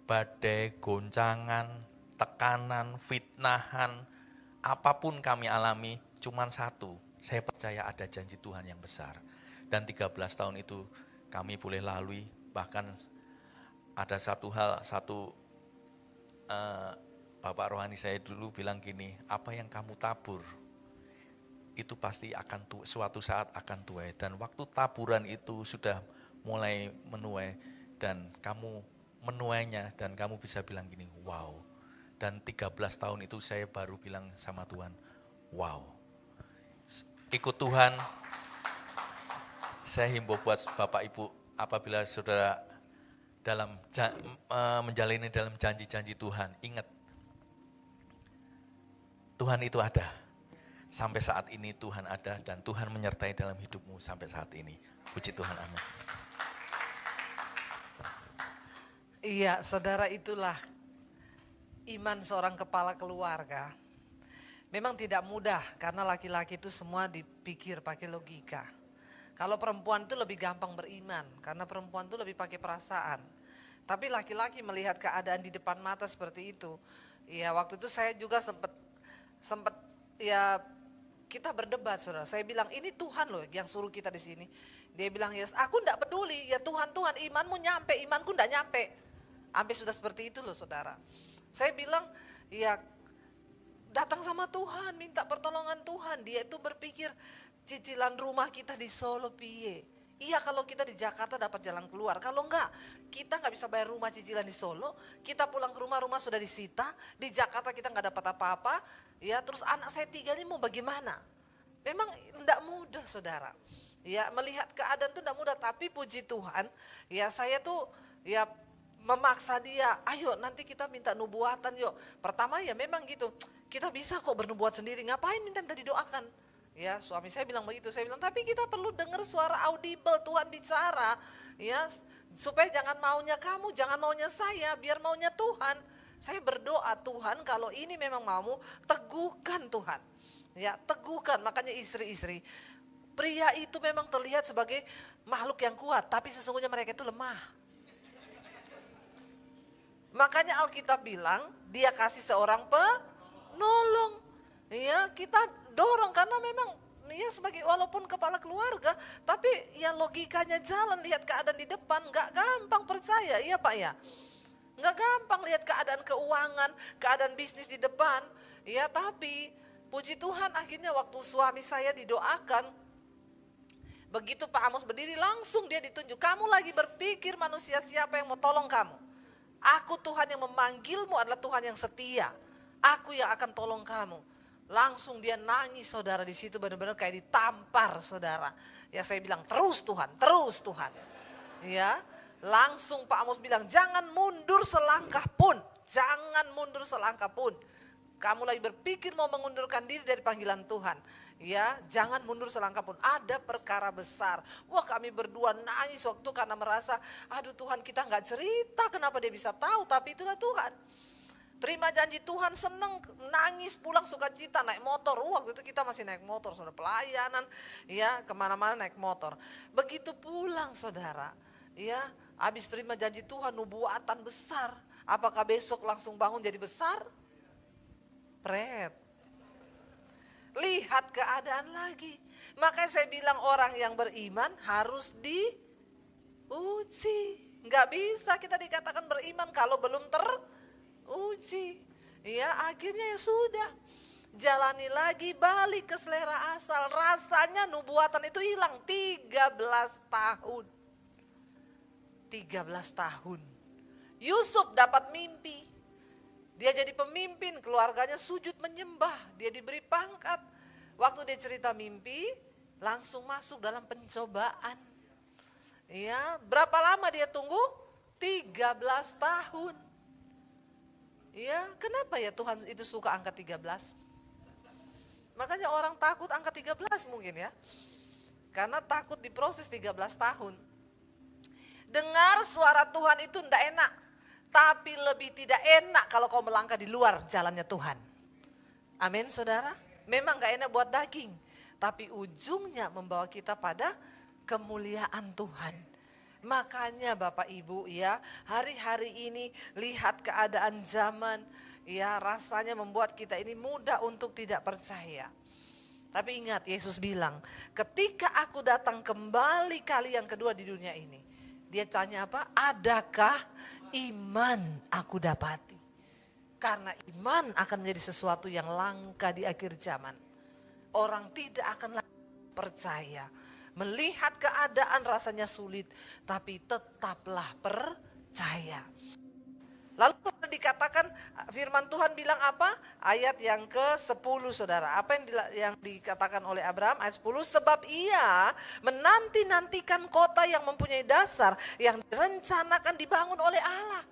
Badai, goncangan, tekanan, fitnahan, apapun kami alami, cuman satu, saya percaya ada janji Tuhan yang besar. Dan 13 tahun itu kami boleh lalui, bahkan ada satu hal, Bapak rohani saya dulu bilang gini, apa yang kamu tabur, itu pasti akan suatu saat akan tuai. Dan waktu taburan itu sudah mulai menuai, dan kamu menuainya, dan kamu bisa bilang gini, wow. Dan 13 tahun itu saya baru bilang sama Tuhan, wow. Ikut Tuhan, saya himbau buat Bapak Ibu, apabila saudara menjalani dalam janji-janji Tuhan, ingat, Tuhan itu ada. Sampai saat ini Tuhan ada, dan Tuhan menyertai dalam hidupmu sampai saat ini. Puji Tuhan, amin. Iya, saudara, itulah iman seorang kepala keluarga. Memang tidak mudah karena laki-laki itu semua dipikir pakai logika. Kalau perempuan itu lebih gampang beriman karena perempuan itu lebih pakai perasaan. Tapi laki-laki melihat keadaan di depan mata seperti itu. Ya, waktu itu saya juga sempat ya kita berdebat, saudara. Saya bilang ini Tuhan loh yang suruh kita di sini. Dia bilang, yes, aku enggak peduli, ya Tuhan, imanmu nyampe, imanku enggak nyampe. Sampai sudah seperti itu loh, saudara. Saya bilang, ya datang sama Tuhan, minta pertolongan Tuhan. Dia itu berpikir cicilan rumah kita di Solo piye. Iya, kalau kita di Jakarta dapat jalan keluar. Kalau enggak, kita enggak bisa bayar rumah cicilan di Solo. Kita pulang ke rumah sudah disita. Di Jakarta kita enggak dapat apa-apa. Ya, terus anak saya 3 ini mau bagaimana? Memang enggak mudah, saudara. Ya, melihat keadaan itu enggak mudah. Tapi puji Tuhan, ya saya tuh ya memaksa dia, ayo nanti kita minta nubuatan yuk. Pertama ya memang gitu, kita bisa kok bernubuat sendiri, ngapain minta didoakan. Ya, suami saya bilang begitu, saya bilang tapi kita perlu dengar suara audible Tuhan bicara. Ya, supaya jangan maunya kamu, jangan maunya saya, biar maunya Tuhan. Saya berdoa, Tuhan kalau ini memang maumu, teguhkan Tuhan. Ya, teguhkan. Makanya istri-istri, pria itu memang terlihat sebagai makhluk yang kuat, tapi sesungguhnya mereka itu lemah. Makanya Alkitab bilang dia kasih seorang penolong. Ya, kita dorong karena memang ya sebagai walaupun kepala keluarga, tapi ya logikanya jalan, lihat keadaan di depan, nggak gampang percaya, iya Pak ya. Nggak gampang lihat keadaan keuangan, keadaan bisnis di depan. Ya, tapi puji Tuhan akhirnya waktu suami saya didoakan, begitu Pak Amos berdiri langsung dia ditunjuk, kamu lagi berpikir manusia siapa yang mau tolong kamu. Aku Tuhan yang memanggilmu adalah Tuhan yang setia. Aku yang akan tolong kamu. Langsung dia nangis, saudara, di situ benar-benar kayak ditampar, saudara. Ya saya bilang terus Tuhan, terus Tuhan. Ya, langsung Pak Amos bilang jangan mundur selangkah pun, jangan mundur selangkah pun. Kamu lagi berpikir mau mengundurkan diri dari panggilan Tuhan. Ya, jangan mundur selangkah pun. Ada perkara besar. Wah, kami berdua nangis waktu karena merasa, aduh Tuhan, kita nggak cerita kenapa dia bisa tahu, tapi itulah Tuhan. Terima janji Tuhan, seneng, nangis, pulang sukacita, naik motor. Waktu itu kita masih naik motor, sudah pelayanan, ya kemana-mana naik motor. Begitu pulang, saudara, ya habis terima janji Tuhan, nubuatan besar. Apakah besok langsung bangun jadi besar? Pret. Lihat keadaan lagi. Makanya saya bilang orang yang beriman harus diuji. Nggak bisa kita dikatakan beriman kalau belum teruji. Ya akhirnya ya sudah. Jalani lagi, balik ke selera asal. Rasanya nubuatan itu hilang 13 tahun. 13 tahun. Yusuf dapat mimpi. Dia jadi pemimpin, keluarganya sujud menyembah. Dia diberi pangkat. Waktu dia cerita mimpi, langsung masuk dalam pencobaan. Ya, berapa lama dia tunggu? 13 tahun. Ya, kenapa ya Tuhan itu suka angka 13? Makanya orang takut angka 13 mungkin ya. Karena takut diproses 13 tahun. Dengar suara Tuhan itu tidak enak. Tapi lebih tidak enak kalau kau melangkah di luar jalannya Tuhan. Amin saudara. Memang gak enak buat daging. Tapi ujungnya membawa kita pada kemuliaan Tuhan. Makanya Bapak Ibu ya, hari-hari ini lihat keadaan zaman ya, rasanya membuat kita ini mudah untuk tidak percaya. Tapi ingat Yesus bilang, ketika aku datang kembali kali yang kedua di dunia ini, dia tanya apa? Adakah iman aku dapati? Karena iman akan menjadi sesuatu yang langka di akhir zaman. Orang tidak akan lagi percaya. Melihat keadaan rasanya sulit, tapi tetaplah percaya. Lalu dikatakan firman Tuhan bilang apa? Ayat yang ke-10 saudara. Apa yang dikatakan oleh Abraham ayat 10? Sebab ia menanti-nantikan kota yang mempunyai dasar yang direncanakan dibangun oleh Allah.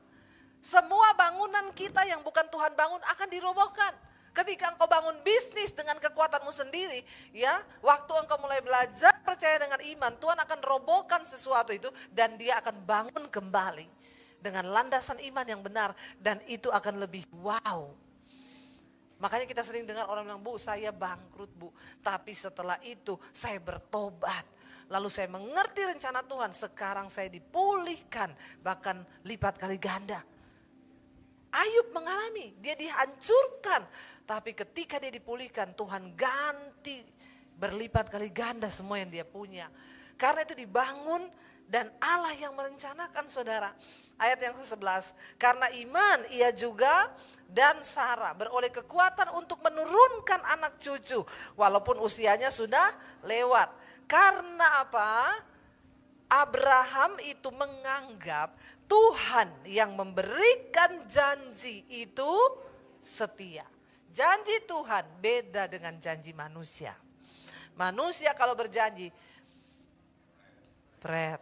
Semua bangunan kita yang bukan Tuhan bangun akan dirobohkan. Ketika engkau bangun bisnis dengan kekuatanmu sendiri, ya, waktu engkau mulai belajar percaya dengan iman, Tuhan akan robohkan sesuatu itu dan dia akan bangun kembali dengan landasan iman yang benar dan itu akan lebih wow. Makanya kita sering dengar orang bilang, Bu, saya bangkrut, Bu. Tapi setelah itu saya bertobat. Lalu saya mengerti rencana Tuhan, sekarang saya dipulihkan bahkan lipat kali ganda. Ayub mengalami, dia dihancurkan. Tapi ketika dia dipulihkan, Tuhan ganti berlipat kali ganda semua yang dia punya. Karena itu dibangun dan Allah yang merencanakan saudara. Ayat yang ke-11, karena iman ia juga dan Sarah beroleh kekuatan untuk menurunkan anak cucu. Walaupun usianya sudah lewat. Karena apa? Abraham itu menganggap Tuhan yang memberikan janji itu setia. Janji Tuhan beda dengan janji manusia. Manusia kalau berjanji, pret.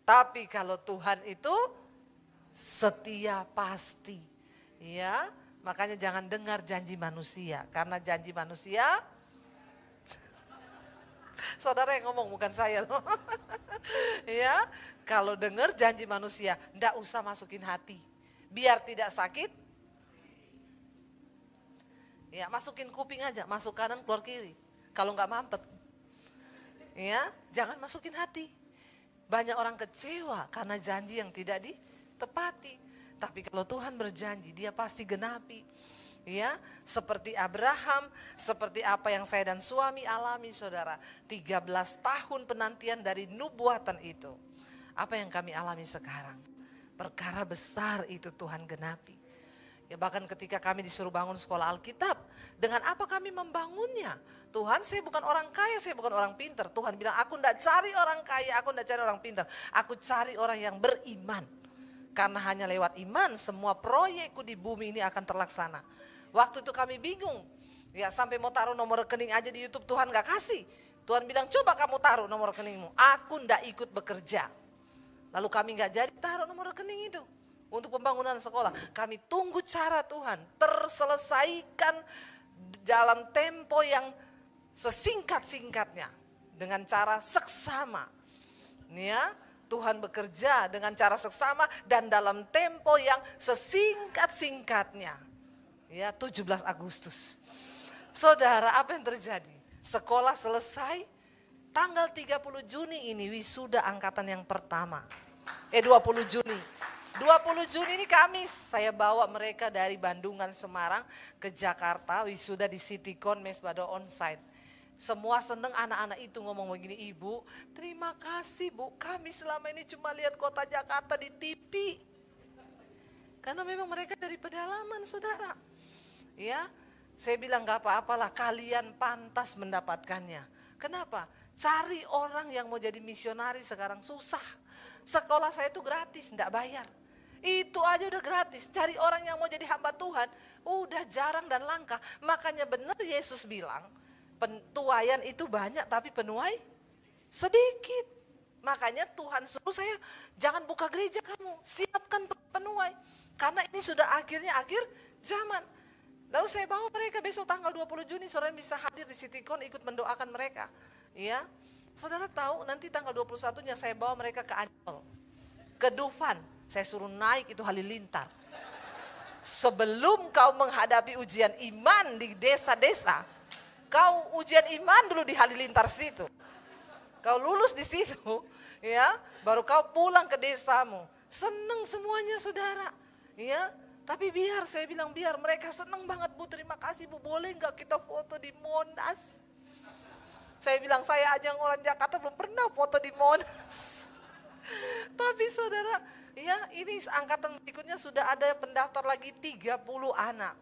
Tapi kalau Tuhan itu setia pasti. Ya, makanya jangan dengar janji manusia. Karena janji manusia, saudara yang ngomong bukan saya loh. Ya, kalau dengar janji manusia, ndak usah masukin hati. Biar tidak sakit, ya masukin kuping aja, masuk kanan keluar kiri. Kalau nggak mampet, ya jangan masukin hati. Banyak orang kecewa karena janji yang tidak ditepati. Tapi kalau Tuhan berjanji, dia pasti genapi. Ya, seperti Abraham, seperti apa yang saya dan suami alami saudara. 13 tahun penantian dari nubuatan itu. Apa yang kami alami sekarang? Perkara besar itu Tuhan genapi. Ya, bahkan ketika kami disuruh bangun sekolah Alkitab, dengan apa kami membangunnya? Tuhan, saya bukan orang kaya, saya bukan orang pintar. Tuhan bilang, aku tidak cari orang kaya, aku tidak cari orang pintar. Aku cari orang yang beriman. Karena hanya lewat iman semua proyekku di bumi ini akan terlaksana. Waktu itu kami bingung, ya sampai mau taruh nomor rekening aja di YouTube Tuhan gak kasih. Tuhan bilang coba kamu taruh nomor rekeningmu, aku ndak ikut bekerja. Lalu kami gak jadi taruh nomor rekening itu untuk pembangunan sekolah. Kami tunggu cara Tuhan terselesaikan dalam tempo yang sesingkat-singkatnya dengan cara seksama. Ya, Tuhan bekerja dengan cara seksama dan dalam tempo yang sesingkat-singkatnya. Ya, 17 Agustus. Saudara, apa yang terjadi? Sekolah selesai, tanggal 30 Juni ini wisuda angkatan yang pertama. 20 Juni. 20 Juni ini Kamis, saya bawa mereka dari Bandungan Semarang ke Jakarta, wisuda di Citycon Mesbado onsite. Semua seneng, anak-anak itu ngomong begini, Ibu, terima kasih Bu, kami selama ini cuma lihat kota Jakarta di TV. Karena memang mereka dari pedalaman, saudara. Ya, saya bilang gak apa-apalah, kalian pantas mendapatkannya. Kenapa? Cari orang yang mau jadi misionaris sekarang susah. Sekolah saya itu gratis, enggak bayar. Itu aja udah gratis. Cari orang yang mau jadi hamba Tuhan, udah jarang dan langka. Makanya benar Yesus bilang, tuayan itu banyak tapi penuai sedikit. Makanya Tuhan suruh saya, jangan buka gereja kamu, siapkan penuai. Karena ini sudah akhir zaman. Lalu saya bawa mereka besok tanggal 20 Juni, saudara bisa hadir di Citycon ikut mendoakan mereka. Ya, saudara tahu nanti tanggal 21-nya saya bawa mereka ke Ancol, ke Dufan. Saya suruh naik itu halilintar. Sebelum kau menghadapi ujian iman di desa-desa, kau ujian iman dulu di halilintar situ. Kau lulus di situ, ya, baru kau pulang ke desamu. Seneng semuanya, saudara. Ya, tapi biar, saya bilang biar, mereka seneng banget Bu, terima kasih Bu, boleh nggak kita foto di Monas? Saya bilang saya aja yang orang Jakarta belum pernah foto di Monas. Tapi saudara, ya ini angkatan berikutnya sudah ada pendaftar lagi 30 anak.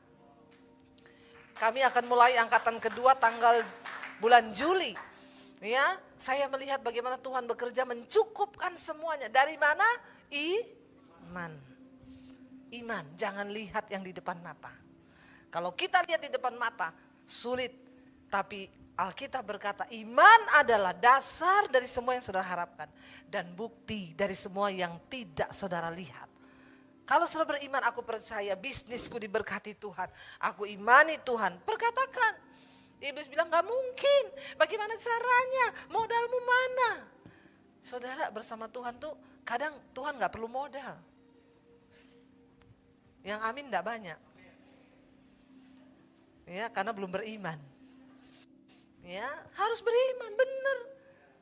Kami akan mulai angkatan kedua tanggal bulan Juli. Ya, saya melihat bagaimana Tuhan bekerja mencukupkan semuanya. Dari mana? Iman. Iman, jangan lihat yang di depan mata. Kalau kita lihat di depan mata, sulit. Tapi Alkitab berkata iman adalah dasar dari semua yang saudara harapkan. Dan bukti dari semua yang tidak saudara lihat. Kalau saudara beriman, aku percaya bisnisku diberkati Tuhan. Aku imani Tuhan, perkatakan. Iblis bilang gak mungkin, bagaimana caranya, modalmu mana? Saudara bersama Tuhan tuh kadang Tuhan gak perlu modal. Yang amin gak banyak. Ya, karena belum beriman. Ya, harus beriman, benar.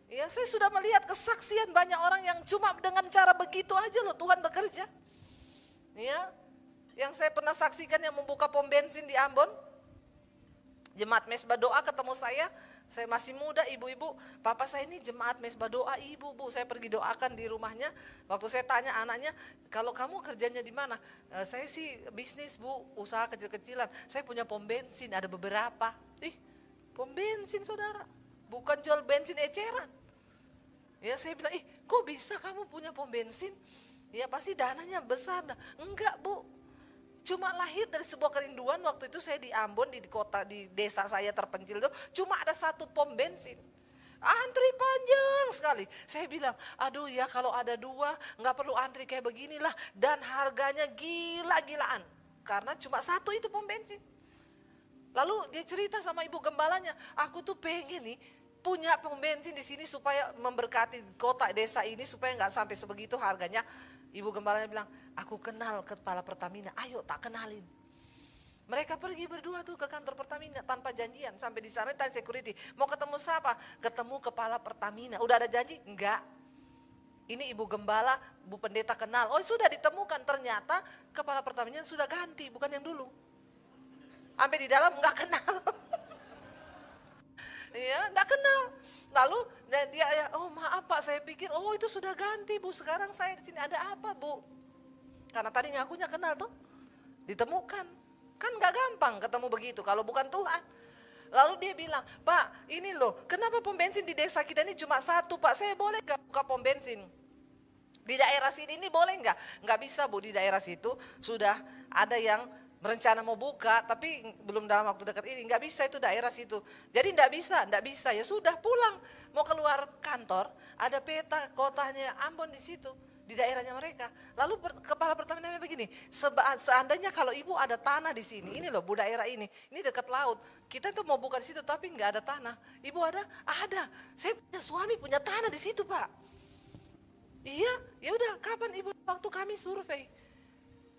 Ya, saya sudah melihat kesaksian banyak orang yang cuma dengan cara begitu aja loh Tuhan bekerja. Ya, yang saya pernah saksikan yang membuka pom bensin di Ambon. Jemaat Mesbah Doa ketemu saya masih muda, ibu-ibu, papa saya ini jemaat Mesbah Doa, ibu, Bu, saya pergi doakan di rumahnya. Waktu saya tanya anaknya, kalau kamu kerjanya di mana? Saya sih bisnis Bu, usaha kecil-kecilan, saya punya pom bensin, ada beberapa. Pom bensin saudara, bukan jual bensin eceran. Ya saya bilang, kok bisa kamu punya pom bensin? Ya pasti dananya besar. Enggak Bu, cuma lahir dari sebuah kerinduan. Waktu itu saya di Ambon, di kota, di desa saya terpencil itu, cuma ada satu pom bensin. Antri panjang sekali. Saya bilang, aduh ya kalau ada dua, nggak perlu antri kayak beginilah. Dan harganya gila-gilaan. Karena cuma satu itu pom bensin. Lalu dia cerita sama ibu gembalanya, aku tuh pengen nih punya pom bensin di sini supaya memberkati kota desa ini supaya nggak sampai sebegitu harganya. Ibu gembalanya bilang, aku kenal kepala Pertamina, ayo tak kenalin. Mereka pergi berdua tuh ke kantor Pertamina tanpa janjian, sampai di sana tanya security, mau ketemu siapa? Ketemu kepala Pertamina. Udah ada janji? Enggak. Ini ibu gembala, Bu Pendeta kenal. Oh sudah ditemukan, ternyata kepala Pertamina sudah ganti, bukan yang dulu. Sampai di dalam nggak kenal. Ya, nggak kenal. Lalu dia, oh maaf Pak, saya pikir, oh itu sudah ganti Bu. Sekarang saya di sini ada apa Bu? Karena tadi ngakunya kenal tuh, ditemukan. Kan nggak gampang ketemu begitu kalau bukan Tuhan. Lalu dia bilang, Pak, ini loh, kenapa pom bensin di desa kita ini cuma satu Pak? Saya boleh nggak buka pom bensin? Di daerah sini ini boleh nggak? Nggak bisa Bu, di daerah situ sudah ada yang berencana mau buka, tapi belum dalam waktu dekat ini, nggak bisa itu daerah situ. Jadi nggak bisa, ya sudah pulang. Mau keluar kantor, ada peta kotanya Ambon di situ, di daerahnya mereka. Lalu kepala Pertamina begini, seandainya kalau ibu ada tanah di sini, ini loh Bu daerah ini dekat laut. Kita tuh mau buka di situ tapi nggak ada tanah. Ibu ada? Ada. Saya punya suami punya tanah di situ Pak. Iya, ya udah kapan ibu waktu kami survei?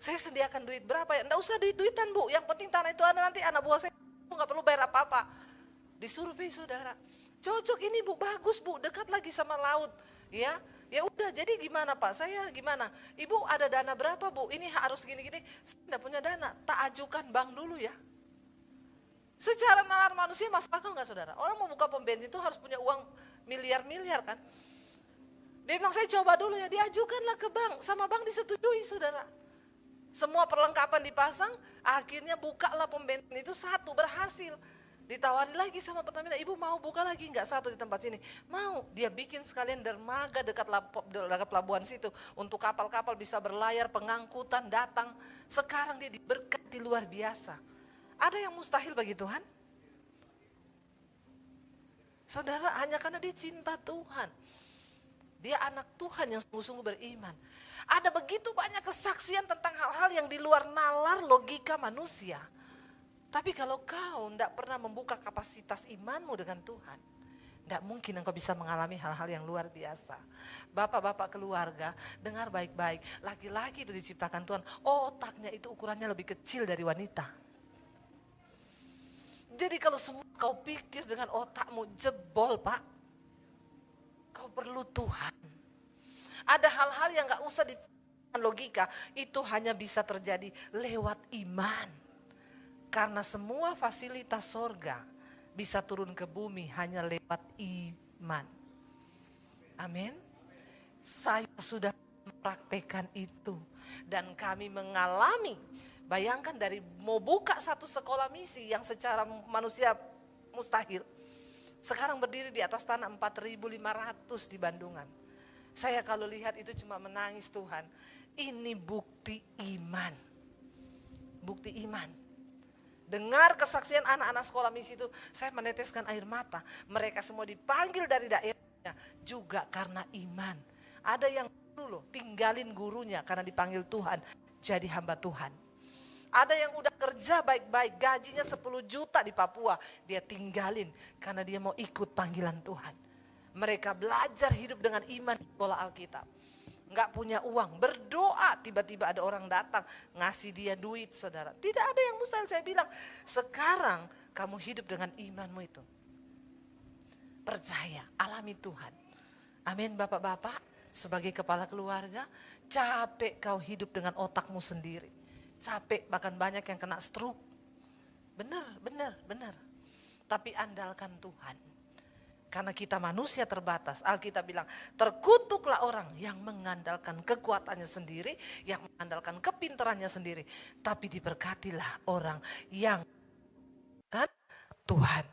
Saya sediakan duit berapa ya? Enggak usah duit-duitan Bu, yang penting tanah itu ada, nanti anak buah saya nggak perlu bayar apa-apa. Disurvei saudara, cocok ini Bu, bagus Bu, dekat lagi sama laut. Ya, Ya udah, jadi gimana Pak? Saya gimana? Ibu ada dana berapa Bu? Ini harus gini-gini. Saya tidak punya dana. Tak ajukan bank dulu ya. Secara nalar manusia masuk akal nggak saudara? Orang mau buka pom bensin itu harus punya uang miliar-miliar kan? Dia bilang saya coba dulu ya, diajukanlah ke bank. Sama bank disetujui saudara. Semua perlengkapan dipasang, akhirnya bukalah pom bensin itu satu, berhasil. Ditawari lagi sama Pertamina, ibu mau buka lagi nggak satu di tempat sini? Mau, dia bikin sekalian dermaga dekat pelabuhan situ. Untuk kapal-kapal bisa berlayar, pengangkutan datang. Sekarang dia diberkati luar biasa. Ada yang mustahil bagi Tuhan? Saudara, hanya karena dia cinta Tuhan. Dia anak Tuhan yang sungguh-sungguh beriman. Ada begitu banyak kesaksian tentang hal-hal yang di luar nalar logika manusia. Tapi kalau kau tidak pernah membuka kapasitas imanmu dengan Tuhan, tidak mungkin engkau bisa mengalami hal-hal yang luar biasa. Bapak-bapak keluarga, dengar baik-baik. Laki-laki itu diciptakan Tuhan, otaknya itu ukurannya lebih kecil dari wanita. Jadi kalau semua kau pikir dengan otakmu, jebol Pak. Kau perlu Tuhan. Ada hal-hal yang gak usah dipikirkan logika, itu hanya bisa terjadi lewat iman. Karena semua fasilitas sorga bisa turun ke bumi hanya lewat iman. Amin. Saya sudah mempraktekkan itu. Dan kami mengalami, bayangkan dari mau buka satu sekolah misi yang secara manusia mustahil. Sekarang berdiri di atas tanah 4.500 di Bandungan. Saya kalau lihat itu cuma menangis Tuhan. Ini bukti iman. Bukti iman. Dengar kesaksian anak-anak sekolah misi itu, saya meneteskan air mata. Mereka semua dipanggil dari daerahnya juga karena iman. Ada yang dulu tinggalin gurunya karena dipanggil Tuhan, jadi hamba Tuhan. Ada yang udah kerja baik-baik, gajinya 10 juta di Papua, dia tinggalin karena dia mau ikut panggilan Tuhan. Mereka belajar hidup dengan iman di sekolah Alkitab. Nggak punya uang, berdoa, tiba-tiba ada orang datang ngasih dia duit saudara. Tidak ada yang mustahil, saya bilang. Sekarang kamu hidup dengan imanmu itu. Percaya, alami Tuhan. Amin bapak-bapak, sebagai kepala keluarga, capek kau hidup dengan otakmu sendiri. Capek, bahkan banyak yang kena stroke. Benar. Tapi andalkan Tuhan. Karena kita manusia terbatas. Alkitab bilang, terkutuklah orang yang mengandalkan kekuatannya sendiri, yang mengandalkan kepintarannya sendiri. Tapi diberkatilah orang yang kan Tuhan.